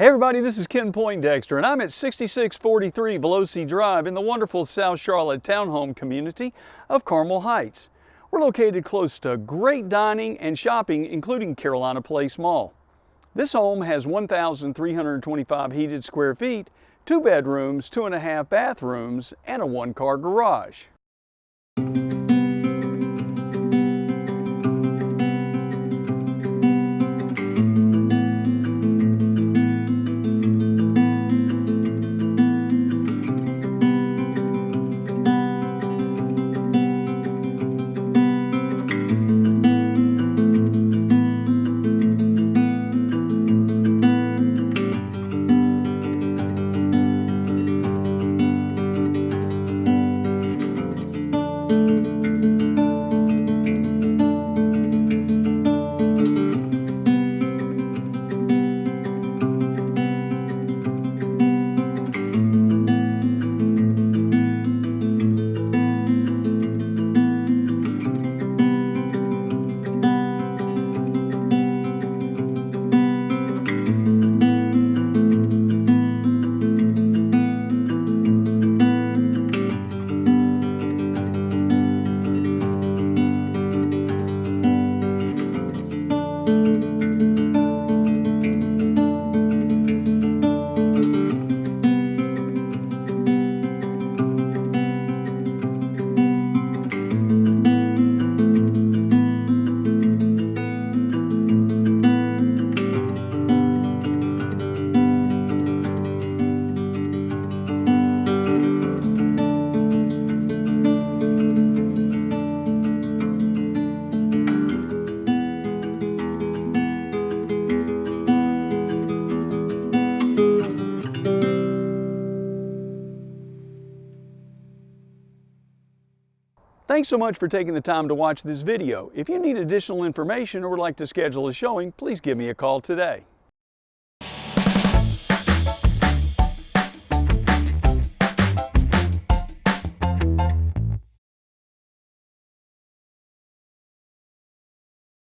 Hey everybody, this is Ken Poindexter and I'm at 6643 Vlosi Drive in the wonderful South Charlotte townhome community of Carmel Heights. We're located close to great dining and shopping, including Carolina Place Mall. This home has 1,325 heated square feet, 2 bedrooms, 2.5 bathrooms, and a 1-car garage. Thanks so much for taking the time to watch this video. If you need additional information or would like to schedule a showing, please give me a call today.